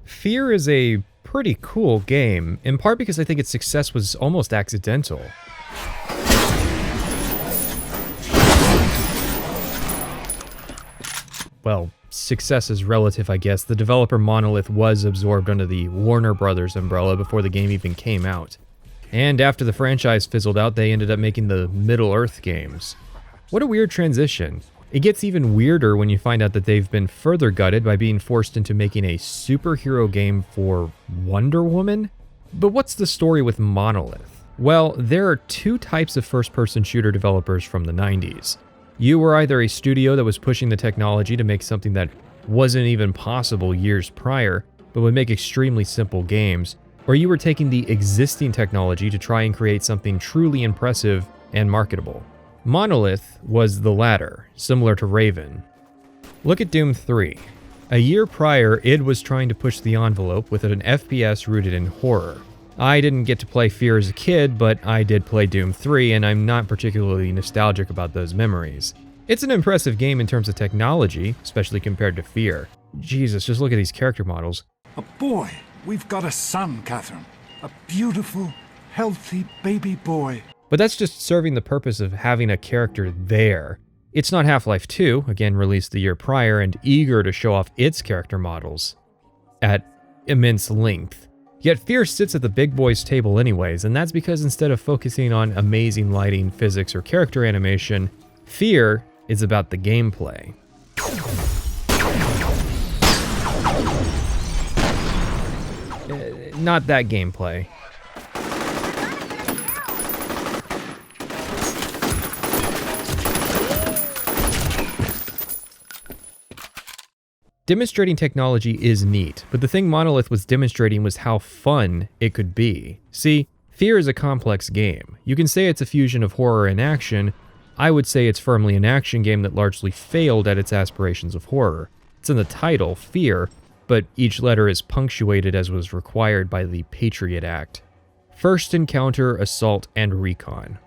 Fear is a pretty cool game, in part because I think its success was almost accidental. Well, success is relative, I guess. The developer Monolith was absorbed under the Warner Brothers umbrella before the game even came out. And after the franchise fizzled out, they ended up making the Middle-earth games. What a weird transition. It gets even weirder when you find out that they've been further gutted by being forced into making a superhero game for Wonder Woman? But what's the story with Monolith? Well, there are two types of first-person shooter developers from the 90s. You were either a studio that was pushing the technology to make something that wasn't even possible years prior, but would make extremely simple games, or you were taking the existing technology to try and create something truly impressive and marketable. Monolith was the latter, similar to Raven. Look at Doom 3. A year prior, id was trying to push the envelope with an FPS rooted in horror. I didn't get to play Fear as a kid, but I did play Doom 3, and I'm not particularly nostalgic about those memories. It's an impressive game in terms of technology, especially compared to Fear. Jesus, just look at these character models. A boy! We've got a son, Catherine. A beautiful, healthy baby boy. But that's just serving the purpose of having a character there. It's not Half-Life 2, again released the year prior and eager to show off its character models at immense length. Yet Fear sits at the big boys table anyways, and that's because instead of focusing on amazing lighting, physics, or character animation, Fear is about the gameplay. Not that gameplay. Demonstrating technology is neat, but the thing Monolith was demonstrating was how fun it could be. See, Fear is a complex game. You can say it's a fusion of horror and action. I would say it's firmly an action game that largely failed at its aspirations of horror. It's in the title, Fear, but each letter is punctuated as was required by the Patriot Act. First encounter, assault, and recon.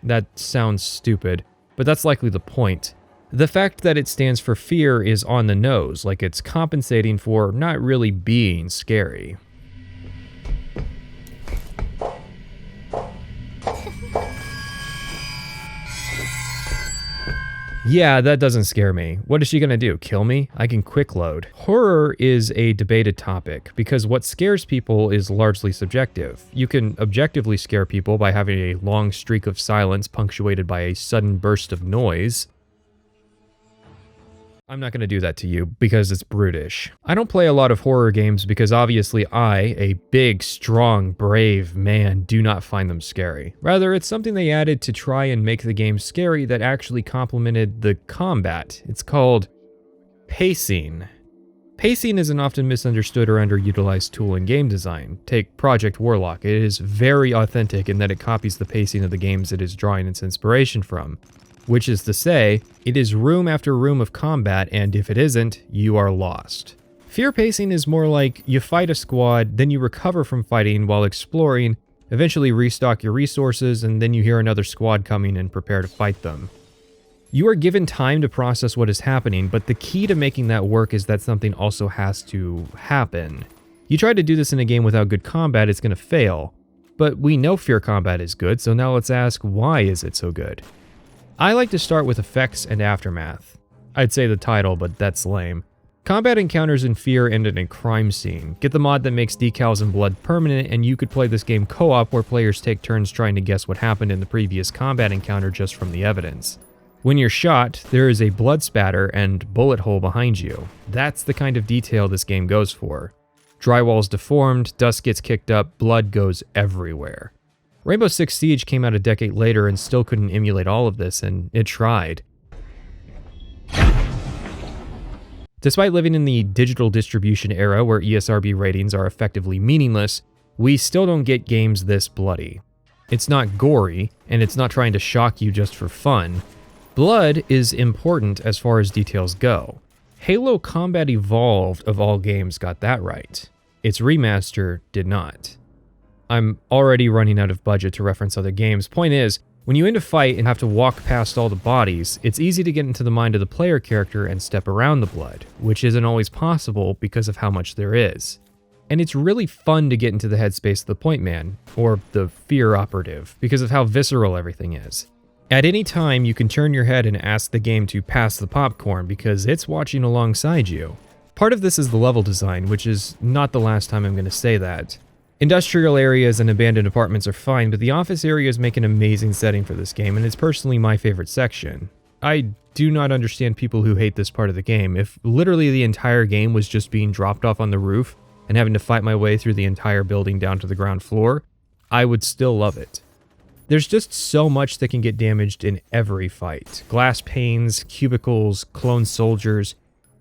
That sounds stupid, but that's likely the point. The fact that it stands for Fear is on the nose, like it's compensating for not really being scary. Yeah, that doesn't scare me. What is she gonna do, kill me? I can quick load. Horror is a debated topic, because what scares people is largely subjective. You can objectively scare people by having a long streak of silence punctuated by a sudden burst of noise. I'm not going to do that to you because it's brutish. I don't play a lot of horror games because obviously I, a big, strong, brave man, do not find them scary. Rather, it's something they added to try and make the game scary that actually complemented the combat. It's called pacing. Pacing is an often misunderstood or underutilized tool in game design. Take Project Warlock. It is very authentic in that it copies the pacing of the games it is drawing its inspiration from. Which is to say, it is room after room of combat, and if it isn't, you are lost. Fear pacing is more like you fight a squad, then you recover from fighting while exploring, eventually restock your resources, and then you hear another squad coming and prepare to fight them. You are given time to process what is happening, but the key to making that work is that something also has to happen. You try to do this in a game without good combat, it's going to fail. But we know Fear combat is good, so now let's ask, why is it so good? I like to start with effects and aftermath. I'd say the title, but that's lame. Combat encounters in Fear end in a crime scene. Get the mod that makes decals and blood permanent, and you could play this game co-op where players take turns trying to guess what happened in the previous combat encounter just from the evidence. When you're shot, there is a blood spatter and bullet hole behind you. That's the kind of detail this game goes for. Drywall's deformed, dust gets kicked up, blood goes everywhere. Rainbow Six Siege came out a decade later and still couldn't emulate all of this, and it tried. Despite living in the digital distribution era where ESRB ratings are effectively meaningless, we still don't get games this bloody. It's not gory, and it's not trying to shock you just for fun. Blood is important as far as details go. Halo Combat Evolved of all games got that right. Its remaster did not. I'm already running out of budget to reference other games. Point is, when you end a fight and have to walk past all the bodies, it's easy to get into the mind of the player character and step around the blood, which isn't always possible because of how much there is. And it's really fun to get into the headspace of the point man, or the fear operative, because of how visceral everything is. At any time, you can turn your head and ask the game to pass the popcorn because it's watching alongside you. Part of this is the level design, which is not the last time I'm going to say that. Industrial areas and abandoned apartments are fine, but the office areas make an amazing setting for this game, and it's personally my favorite section. I do not understand people who hate this part of the game. If literally the entire game was just being dropped off on the roof and having to fight my way through the entire building down to the ground floor, I would still love it. There's just so much that can get damaged in every fight. Glass panes, cubicles, clone soldiers.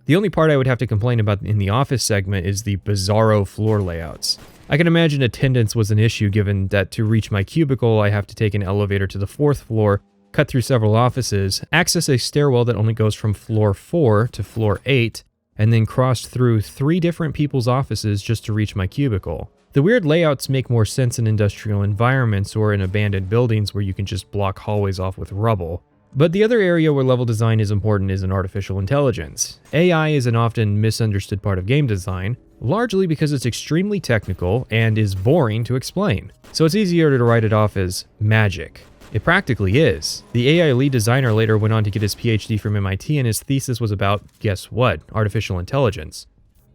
The only part I would have to complain about in the office segment is the bizarro floor layouts. I can imagine attendance was an issue given that to reach my cubicle I have to take an elevator to the 4th floor, cut through several offices, access a stairwell that only goes from floor 4 to floor 8, and then cross through 3 different people's offices just to reach my cubicle. The weird layouts make more sense in industrial environments or in abandoned buildings where you can just block hallways off with rubble. But the other area where level design is important is in artificial intelligence. AI is an often misunderstood part of game design, largely because it's extremely technical and is boring to explain. So it's easier to write it off as magic. It practically is. The AI lead designer later went on to get his PhD from MIT, and his thesis was about, guess what, artificial intelligence.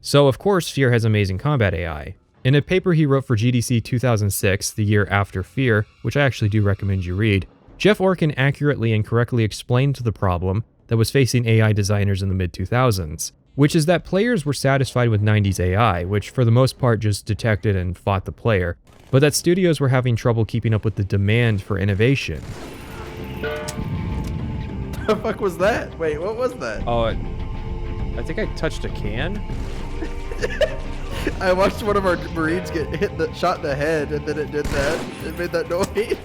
So of course Fear has amazing combat AI. In a paper he wrote for GDC 2006, the year after Fear, which I actually do recommend you read, Jeff Orkin accurately and correctly explained the problem that was facing AI designers in the mid-2000s, which is that players were satisfied with 90s AI, which for the most part just detected and fought the player, but that studios were having trouble keeping up with the demand for innovation. The fuck was that? Wait, what was that? Oh, I think I touched a can? I watched one of our Marines get shot in the head, and then it did that. It made that noise.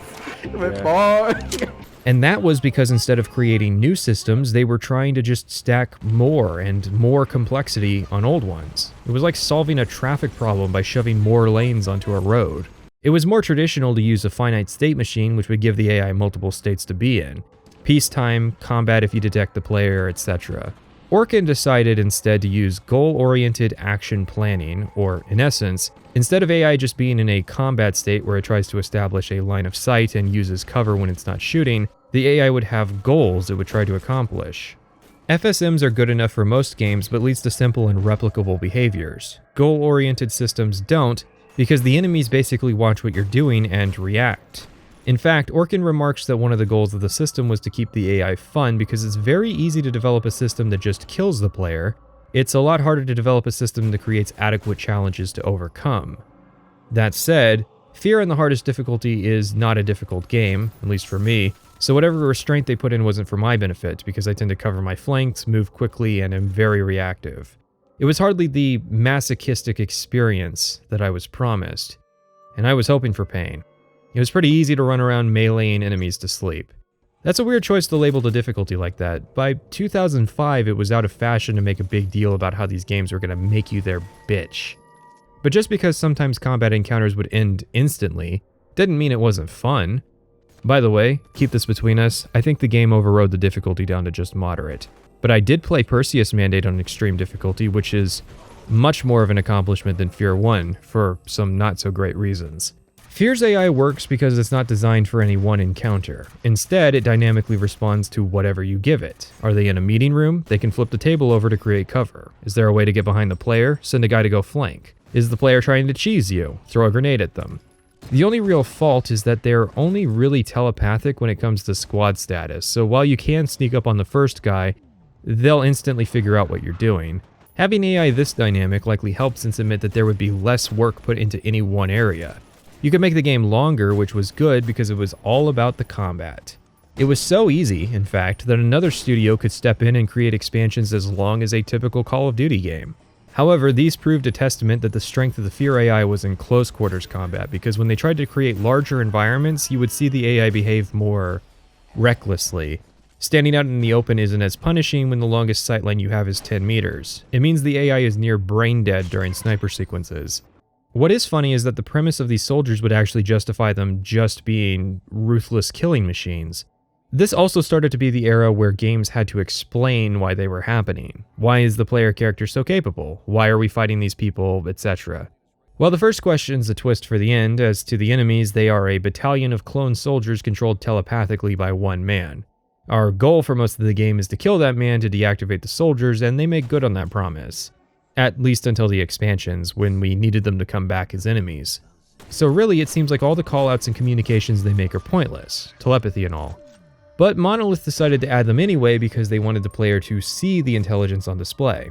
It went bonk. And that was because instead of creating new systems, they were trying to just stack more and more complexity on old ones. It was like solving a traffic problem by shoving more lanes onto a road. It was more traditional to use a finite state machine, which would give the AI multiple states to be in. Peacetime, combat if you detect the player, etc. Orkin decided instead to use goal-oriented action planning, or in essence, instead of AI just being in a combat state where it tries to establish a line of sight and uses cover when it's not shooting, the AI would have goals it would try to accomplish. FSMs are good enough for most games, but leads to simple and replicable behaviors. Goal-oriented systems don't, because the enemies basically watch what you're doing and react. In fact, Orkin remarks that one of the goals of the system was to keep the AI fun because it's very easy to develop a system that just kills the player. It's a lot harder to develop a system that creates adequate challenges to overcome. That said, Fear on the hardest difficulty is not a difficult game, at least for me, so whatever restraint they put in wasn't for my benefit because I tend to cover my flanks, move quickly, and am very reactive. It was hardly the masochistic experience that I was promised, and I was hoping for pain. It was pretty easy to run around meleeing enemies to sleep. That's a weird choice to label the difficulty like that. By 2005, it was out of fashion to make a big deal about how these games were going to make you their bitch. But just because sometimes combat encounters would end instantly, didn't mean it wasn't fun. By the way, keep this between us, I think the game overrode the difficulty down to just moderate. But I did play Perseus Mandate on extreme difficulty, which is much more of an accomplishment than Fear 1, for some not so great reasons. Fear's AI works because it's not designed for any one encounter. Instead, it dynamically responds to whatever you give it. Are they in a meeting room? They can flip the table over to create cover. Is there a way to get behind the player? Send a guy to go flank. Is the player trying to cheese you? Throw a grenade at them. The only real fault is that they're only really telepathic when it comes to squad status, so while you can sneak up on the first guy, they'll instantly figure out what you're doing. Having AI this dynamic likely helps since it meant that there would be less work put into any one area. You could make the game longer, which was good because it was all about the combat. It was so easy, in fact, that another studio could step in and create expansions as long as a typical Call of Duty game. However, these proved a testament that the strength of the Fear AI was in close quarters combat, because when they tried to create larger environments, you would see the AI behave more recklessly. Standing out in the open isn't as punishing when the longest sightline you have is 10 meters. It means the AI is near brain dead during sniper sequences. What is funny is that the premise of these soldiers would actually justify them just being ruthless killing machines. This also started to be the era where games had to explain why they were happening. Why is the player character so capable? Why are we fighting these people, etc.? Well, the first question's a twist for the end. As to the enemies, they are a battalion of clone soldiers controlled telepathically by one man. Our goal for most of the game is to kill that man to deactivate the soldiers, and they make good on that promise. At least until the expansions, when we needed them to come back as enemies. So really, it seems like all the callouts and communications they make are pointless, telepathy and all. But Monolith decided to add them anyway because they wanted the player to see the intelligence on display.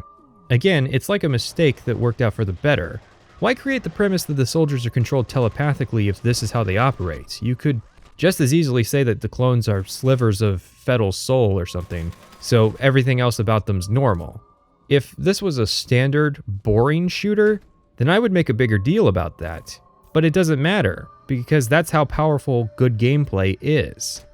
Again, it's like a mistake that worked out for the better. Why create the premise that the soldiers are controlled telepathically if this is how they operate? You could just as easily say that the clones are slivers of fetal soul or something, so everything else about them's normal. If this was a standard, boring shooter, then I would make a bigger deal about that. But it doesn't matter, because that's how powerful good gameplay is.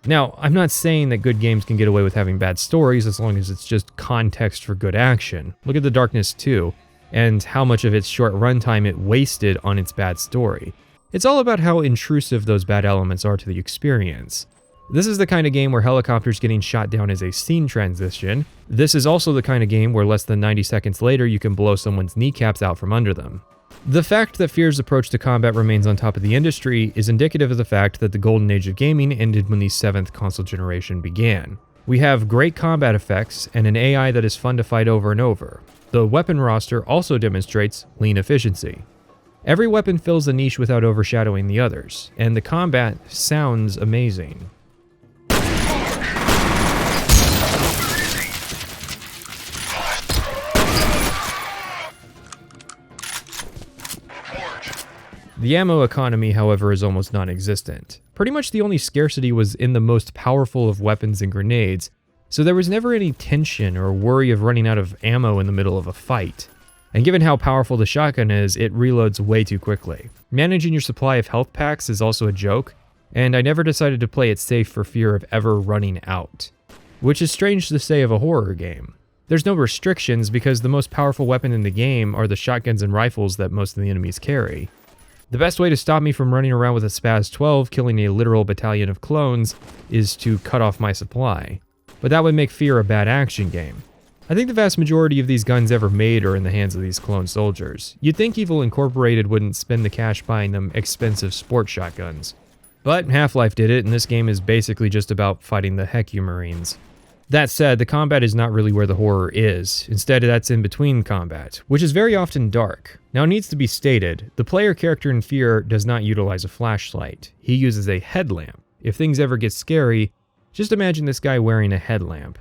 Now, I'm not saying that good games can get away with having bad stories as long as it's just context for good action. Look at The Darkness 2, and how much of its short runtime it wasted on its bad story. It's all about how intrusive those bad elements are to the experience. This is the kind of game where helicopters getting shot down is a scene transition. This is also the kind of game where less than 90 seconds later you can blow someone's kneecaps out from under them. The fact that Fear's approach to combat remains on top of the industry is indicative of the fact that the golden age of gaming ended when the 7th console generation began. We have great combat effects and an AI that is fun to fight over and over. The weapon roster also demonstrates lean efficiency. Every weapon fills a niche without overshadowing the others, and the combat sounds amazing. The ammo economy, however, is almost non-existent. Pretty much the only scarcity was in the most powerful of weapons and grenades, so there was never any tension or worry of running out of ammo in the middle of a fight. And given how powerful the shotgun is, it reloads way too quickly. Managing your supply of health packs is also a joke, and I never decided to play it safe for fear of ever running out. Which is strange to say of a horror game. There's no restrictions because the most powerful weapon in the game are the shotguns and rifles that most of the enemies carry. The best way to stop me from running around with a Spaz 12 killing a literal battalion of clones is to cut off my supply. But that would make Fear a bad action game. I think the vast majority of these guns ever made are in the hands of these clone soldiers. You'd think Evil Incorporated wouldn't spend the cash buying them expensive sport shotguns. But Half-Life did it, and this game is basically just about fighting the Hecu Marines. That said, the combat is not really where the horror is. Instead, that's in between combat, which is very often dark. Now, it needs to be stated, the player character in Fear does not utilize a flashlight. He uses a headlamp. If things ever get scary, just imagine this guy wearing a headlamp.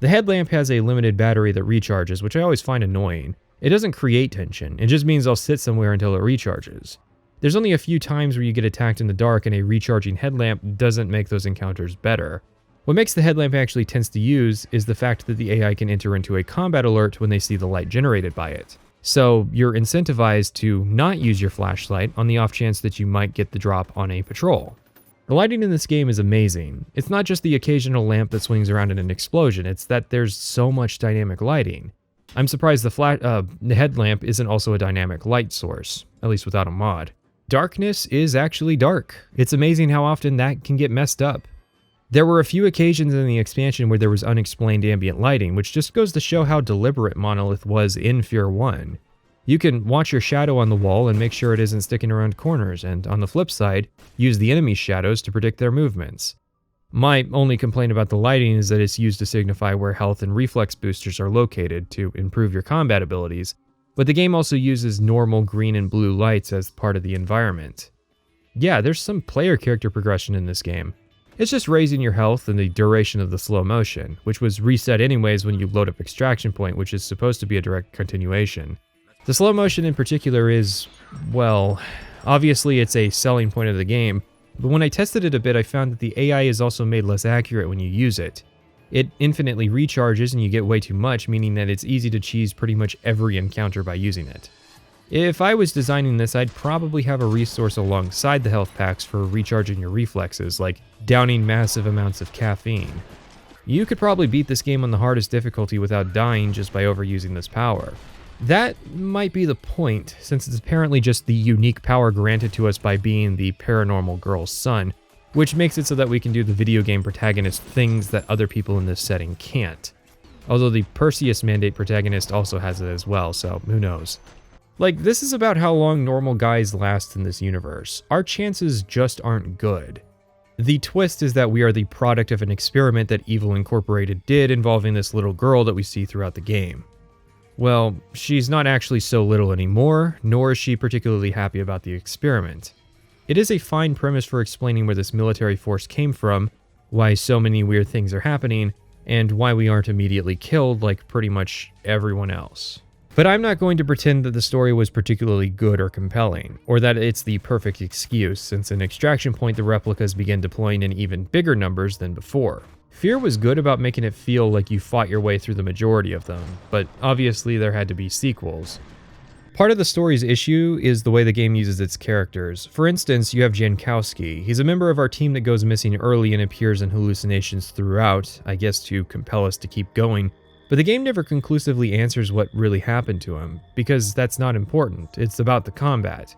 The headlamp has a limited battery that recharges, which I always find annoying. It doesn't create tension, it just means I'll sit somewhere until it recharges. There's only a few times where you get attacked in the dark and a recharging headlamp doesn't make those encounters better. What makes the headlamp actually tense to use is the fact that the AI can enter into a combat alert when they see the light generated by it. So you're incentivized to not use your flashlight on the off chance that you might get the drop on a patrol. The lighting in this game is amazing. It's not just the occasional lamp that swings around in an explosion, it's that there's so much dynamic lighting. I'm surprised the headlamp isn't also a dynamic light source, at least without a mod. Darkness is actually dark. It's amazing how often that can get messed up. There were a few occasions in the expansion where there was unexplained ambient lighting, which just goes to show how deliberate Monolith was in Fear 1. You can watch your shadow on the wall and make sure it isn't sticking around corners, and on the flip side, use the enemy's shadows to predict their movements. My only complaint about the lighting is that it's used to signify where health and reflex boosters are located to improve your combat abilities, but the game also uses normal green and blue lights as part of the environment. Yeah, there's some player character progression in this game. It's just raising your health and the duration of the slow motion, which was reset anyways when you load up Extraction Point, which is supposed to be a direct continuation. The slow motion in particular is, well, obviously it's a selling point of the game, but when I tested it a bit I found that the AI is also made less accurate when you use it. It infinitely recharges and you get way too much, meaning that it's easy to cheese pretty much every encounter by using it. If I was designing this, I'd probably have a resource alongside the health packs for recharging your reflexes, like downing massive amounts of caffeine. You could probably beat this game on the hardest difficulty without dying just by overusing this power. That might be the point, since it's apparently just the unique power granted to us by being the paranormal girl's son, which makes it so that we can do the video game protagonist things that other people in this setting can't. Although the Perseus Mandate protagonist also has it as well, so who knows. Like, this is about how long normal guys last in this universe. Our chances just aren't good. The twist is that we are the product of an experiment that Evil Incorporated did involving this little girl that we see throughout the game. Well, she's not actually so little anymore, nor is she particularly happy about the experiment. It is a fine premise for explaining where this military force came from, why so many weird things are happening, and why we aren't immediately killed like pretty much everyone else. But I'm not going to pretend that the story was particularly good or compelling, or that it's the perfect excuse, since in Extraction Point the replicas began deploying in even bigger numbers than before. Fear was good about making it feel like you fought your way through the majority of them, but obviously there had to be sequels. Part of the story's issue is the way the game uses its characters. For instance, you have Jankowski. He's a member of our team that goes missing early and appears in hallucinations throughout, I guess to compel us to keep going. But the game never conclusively answers what really happened to him, because that's not important, it's about the combat.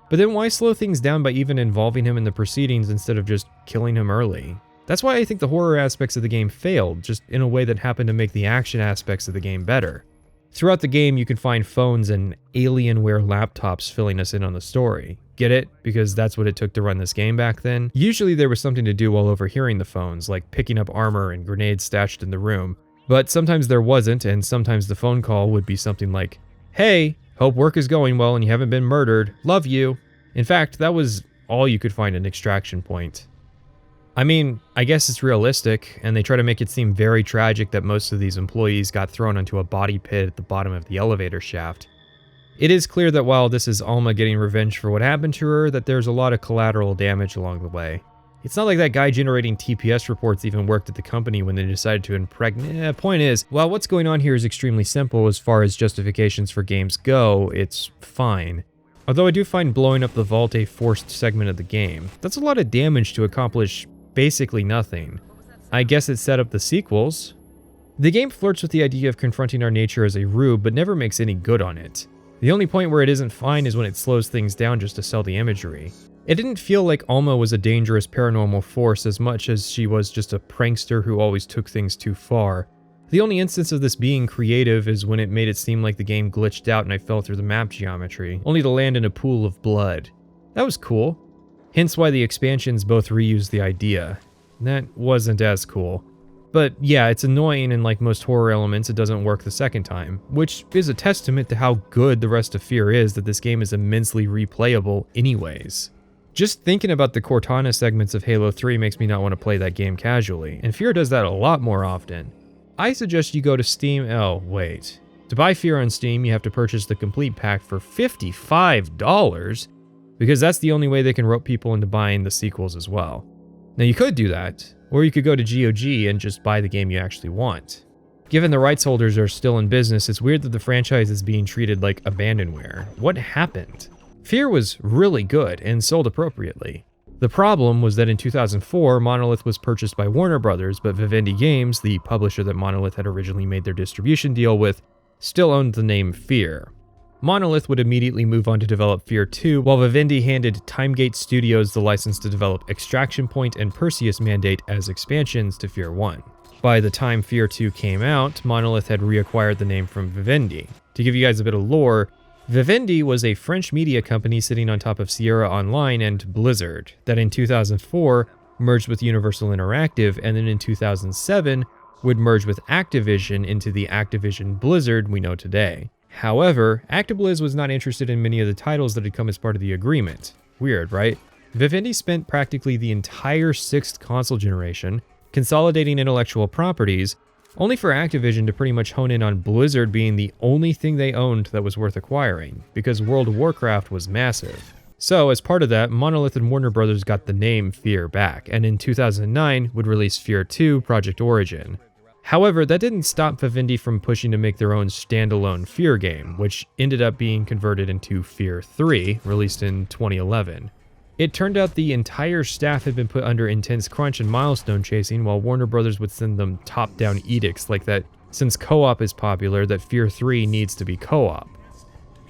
But then why slow things down by even involving him in the proceedings instead of just killing him early? That's why I think the horror aspects of the game failed, just in a way that happened to make the action aspects of the game better. Throughout the game, you can find phones and Alienware laptops filling us in on the story. Get it? Because that's what it took to run this game back then. Usually there was something to do while overhearing the phones, like picking up armor and grenades stashed in the room. But sometimes there wasn't, and sometimes the phone call would be something like, "Hey, hope work is going well and you haven't been murdered. Love you." In fact, that was all you could find in Extraction Point. I mean, I guess it's realistic, and they try to make it seem very tragic that most of these employees got thrown onto a body pit at the bottom of the elevator shaft. It is clear that while this is Alma getting revenge for what happened to her, that there's a lot of collateral damage along the way. It's not like that guy generating TPS reports even worked at the company when they decided to impregnate. Point is, while what's going on here is extremely simple as far as justifications for games go, it's fine. Although I do find blowing up the vault a forced segment of the game. That's a lot of damage to accomplish basically nothing. I guess it set up the sequels. The game flirts with the idea of confronting our nature as a rube, but never makes any good on it. The only point where it isn't fine is when it slows things down just to sell the imagery. It didn't feel like Alma was a dangerous paranormal force as much as she was just a prankster who always took things too far. The only instance of this being creative is when it made it seem like the game glitched out and I fell through the map geometry, only to land in a pool of blood. That was cool. Hence why the expansions both reused the idea. That wasn't as cool. But yeah, it's annoying, and like most horror elements, it doesn't work the second time, which is a testament to how good the rest of Fear is that this game is immensely replayable anyways. Just thinking about the Cortana segments of Halo 3 makes me not want to play that game casually, and Fear does that a lot more often. I suggest you go to Steam. Oh, wait. To buy Fear on Steam, you have to purchase the complete pack for $55, because that's the only way they can rope people into buying the sequels as well. Now you could do that, or you could go to GOG and just buy the game you actually want. Given the rights holders are still in business, it's weird that the franchise is being treated like abandonware. What happened? Fear was really good and sold appropriately. The problem was that in 2004, Monolith was purchased by Warner Brothers, but Vivendi Games, the publisher that Monolith had originally made their distribution deal with, still owned the name Fear. Monolith would immediately move on to develop Fear 2, while Vivendi handed Timegate Studios the license to develop Extraction Point and Perseus Mandate as expansions to Fear 1. By the time Fear 2 came out, Monolith had reacquired the name from Vivendi. To give you guys a bit of lore, Vivendi was a French media company sitting on top of Sierra Online and Blizzard, that in 2004 merged with Universal Interactive, and then in 2007 would merge with Activision into the Activision Blizzard we know today. However, ActiBliz was not interested in many of the titles that had come as part of the agreement. Weird, right? Vivendi spent practically the entire 6th console generation consolidating intellectual properties, only for Activision to pretty much hone in on Blizzard being the only thing they owned that was worth acquiring, because World of Warcraft was massive. So, as part of that, Monolith and Warner Brothers got the name Fear back, and in 2009 would release Fear 2 Project Origin. However, that didn't stop Vivendi from pushing to make their own standalone Fear game, which ended up being converted into Fear 3, released in 2011. It turned out the entire staff had been put under intense crunch and milestone chasing, while Warner Brothers would send them top-down edicts like that since co-op is popular, that Fear 3 needs to be co-op.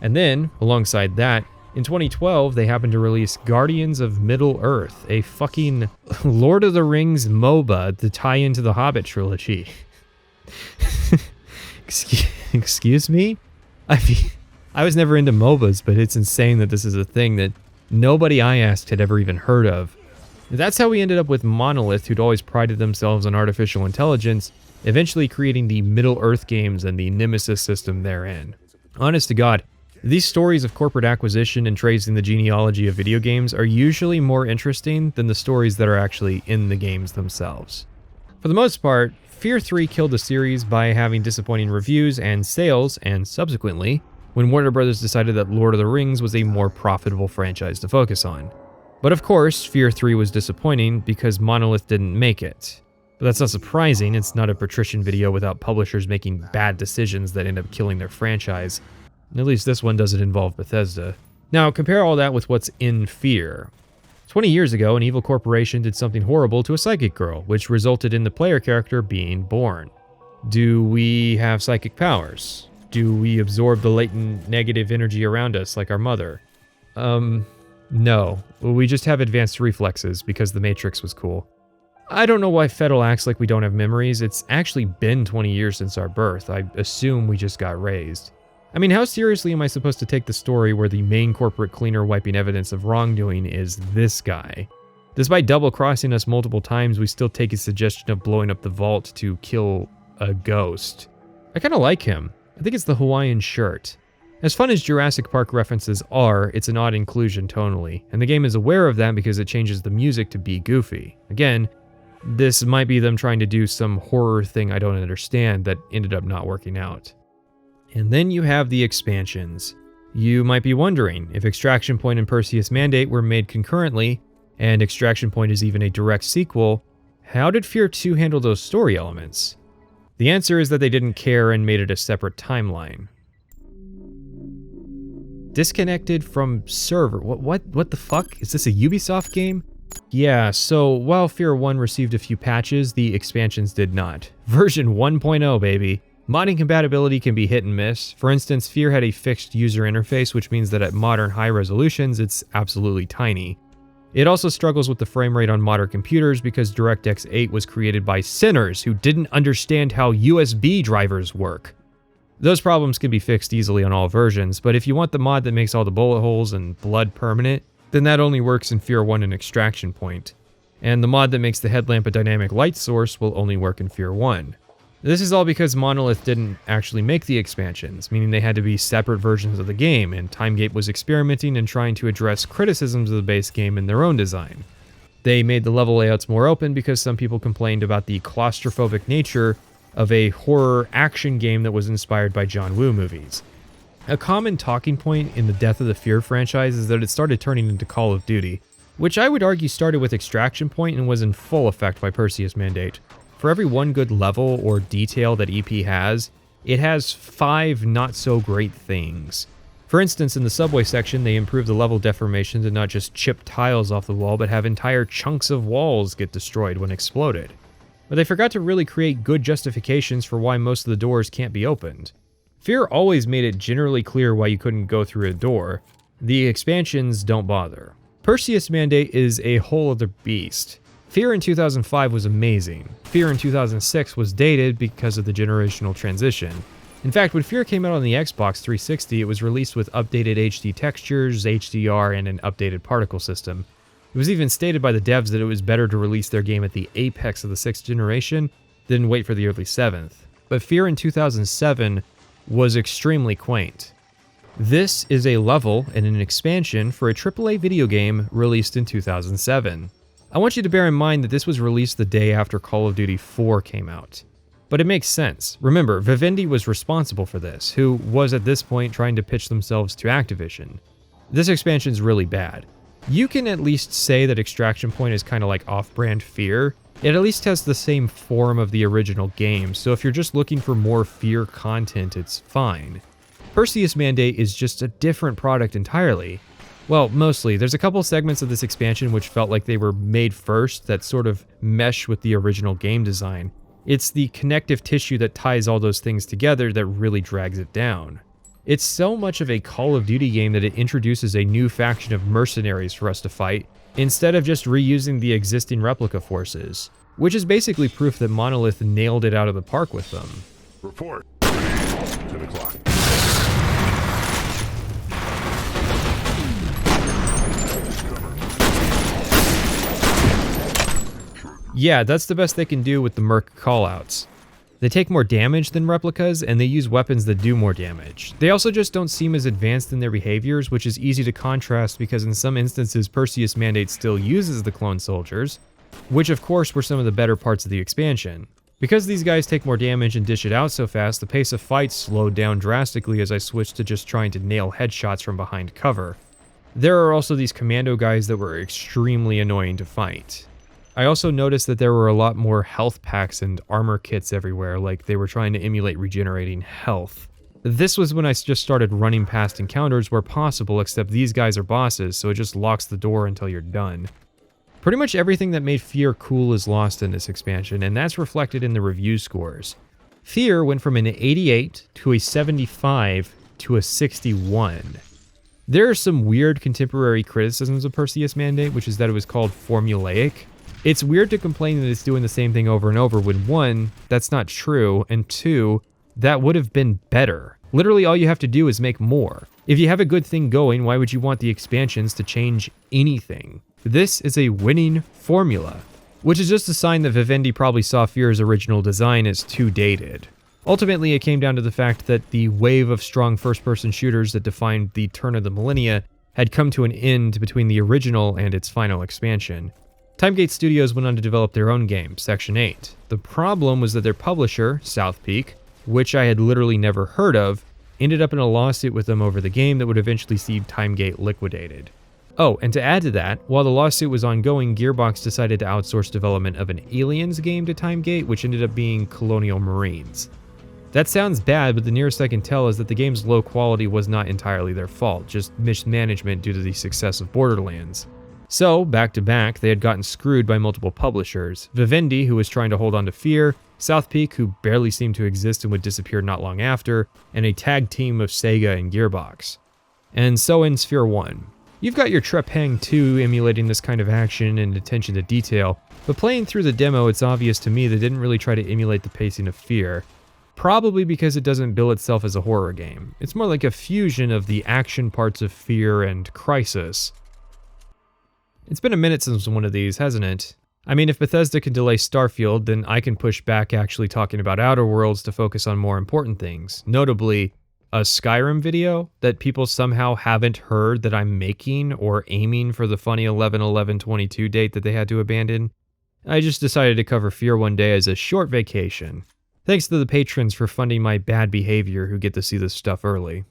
And then, alongside that, in 2012, they happened to release Guardians of Middle-earth, a fucking Lord of the Rings MOBA to tie into the Hobbit trilogy. Excuse me? I mean, I was never into MOBAs, but it's insane that this is a thing that nobody I asked had ever even heard of. That's how we ended up with Monolith, who'd always prided themselves on artificial intelligence, eventually creating the Middle-earth games and the Nemesis system therein. Honest to God, these stories of corporate acquisition and tracing the genealogy of video games are usually more interesting than the stories that are actually in the games themselves. For the most part, Fear 3 killed the series by having disappointing reviews and sales, and subsequently, when Warner Bros. Decided that Lord of the Rings was a more profitable franchise to focus on. But of course, Fear 3 was disappointing because Monolith didn't make it. But that's not surprising, it's not a Patrician video without publishers making bad decisions that end up killing their franchise. At least this one doesn't involve Bethesda. Now, compare all that with what's in Fear. 20 years ago, an evil corporation did something horrible to a psychic girl, which resulted in the player character being born. Do we have psychic powers? Do we absorb the latent negative energy around us like our mother? No. We just have advanced reflexes because the Matrix was cool. I don't know why Fettel acts like we don't have memories. It's actually been 20 years since our birth. I assume we just got raised. I mean, how seriously am I supposed to take the story where the main corporate cleaner wiping evidence of wrongdoing is this guy? Despite double-crossing us multiple times, we still take his suggestion of blowing up the vault to kill a ghost. I kinda like him. I think it's the Hawaiian shirt. As fun as Jurassic Park references are, it's an odd inclusion tonally, and the game is aware of that because it changes the music to be goofy. Again, this might be them trying to do some horror thing I don't understand that ended up not working out. And then you have the expansions. You might be wondering, if Extraction Point and Perseus Mandate were made concurrently, and Extraction Point is even a direct sequel, how did Fear 2 handle those story elements? The answer is that they didn't care and made it a separate timeline. Disconnected from server. What the fuck? Is this a Ubisoft game? Yeah, so while Fear 1 received a few patches, the expansions did not. Version 1.0, baby. Modding compatibility can be hit and miss. For instance, Fear had a fixed user interface, which means that at modern high resolutions, it's absolutely tiny. It also struggles with the frame rate on modern computers because DirectX 8 was created by sinners who didn't understand how USB drivers work. Those problems can be fixed easily on all versions, but if you want the mod that makes all the bullet holes and blood permanent, then that only works in Fear 1 and Extraction Point. And the mod that makes the headlamp a dynamic light source will only work in Fear 1. This is all because Monolith didn't actually make the expansions, meaning they had to be separate versions of the game, and TimeGate was experimenting and trying to address criticisms of the base game in their own design. They made the level layouts more open because some people complained about the claustrophobic nature of a horror action game that was inspired by John Woo movies. A common talking point in the death of the Fear franchise is that it started turning into Call of Duty, which I would argue started with Extraction Point and was in full effect by Perseus Mandate. For every one good level or detail that EP has, it has 5 not-so-great things. For instance, in the subway section, they improved the level deformation to not just chip tiles off the wall, but have entire chunks of walls get destroyed when exploded. But they forgot to really create good justifications for why most of the doors can't be opened. Fear always made it generally clear why you couldn't go through a door. The expansions don't bother. Perseus Mandate is a whole other beast. Fear in 2005 was amazing. Fear in 2006 was dated because of the generational transition. In fact, when Fear came out on the Xbox 360, it was released with updated HD textures, HDR, and an updated particle system. It was even stated by the devs that it was better to release their game at the apex of the 6th generation than wait for the early 7th. But Fear in 2007 was extremely quaint. This is a level and an expansion for a AAA video game released in 2007. I want you to bear in mind that this was released the day after Call of Duty 4 came out. But it makes sense. Remember, Vivendi was responsible for this, who was at this point trying to pitch themselves to Activision. This expansion's really bad. You can at least say that Extraction Point is kind of like off-brand Fear. It at least has the same form of the original game, so if you're just looking for more Fear content, it's fine. Perseus Mandate is just a different product entirely. Well, mostly. There's a couple segments of this expansion which felt like they were made first that sort of mesh with the original game design. It's the connective tissue that ties all those things together that really drags it down. It's so much of a Call of Duty game that it introduces a new faction of mercenaries for us to fight, instead of just reusing the existing replica forces, which is basically proof that Monolith nailed it out of the park with them. Report. 10 o'clock. Yeah, that's the best they can do with the Merc callouts. They take more damage than replicas, and they use weapons that do more damage. They also just don't seem as advanced in their behaviors, which is easy to contrast because in some instances Perseus Mandate still uses the clone soldiers, which of course were some of the better parts of the expansion. Because these guys take more damage and dish it out so fast, the pace of fights slowed down drastically as I switched to just trying to nail headshots from behind cover. There are also these commando guys that were extremely annoying to fight. I also noticed that there were a lot more health packs and armor kits everywhere, like they were trying to emulate regenerating health. This was when I just started running past encounters where possible, except these guys are bosses, so it just locks the door until you're done. Pretty much everything that made Fear cool is lost in this expansion, and that's reflected in the review scores. Fear went from an 88 to a 75 to a 61. There are some weird contemporary criticisms of Perseus Mandate, which is that it was called formulaic. It's weird to complain that it's doing the same thing over and over when 1, that's not true, and 2, that would have been better. Literally all you have to do is make more. If you have a good thing going, why would you want the expansions to change anything? This is a winning formula, which is just a sign that Vivendi probably saw Fear's original design as too dated. Ultimately, it came down to the fact that the wave of strong first-person shooters that defined the turn of the millennia had come to an end between the original and its final expansion. Timegate Studios went on to develop their own game, Section 8. The problem was that their publisher, South Peak, which I had literally never heard of, ended up in a lawsuit with them over the game that would eventually see Timegate liquidated. Oh, and to add to that, while the lawsuit was ongoing, Gearbox decided to outsource development of an Aliens game to Timegate, which ended up being Colonial Marines. That sounds bad, but the nearest I can tell is that the game's low quality was not entirely their fault, just mismanagement due to the success of Borderlands. So, back to back, they had gotten screwed by multiple publishers. Vivendi, who was trying to hold on to Fear, South Peak, who barely seemed to exist and would disappear not long after, and a tag team of Sega and Gearbox. And so ends Fear 1. You've got your Trepang 2 emulating this kind of action and attention to detail, but playing through the demo, it's obvious to me they didn't really try to emulate the pacing of Fear. Probably because it doesn't bill itself as a horror game. It's more like a fusion of the action parts of Fear and Crisis. It's been a minute since one of these, hasn't it? I mean, if Bethesda can delay Starfield, then I can push back actually talking about Outer Worlds to focus on more important things, notably a Skyrim video that people somehow haven't heard that I'm making or aiming for the funny 11/11/22 date that they had to abandon. I just decided to cover Fear one day as a short vacation. Thanks to the patrons for funding my bad behavior who get to see this stuff early.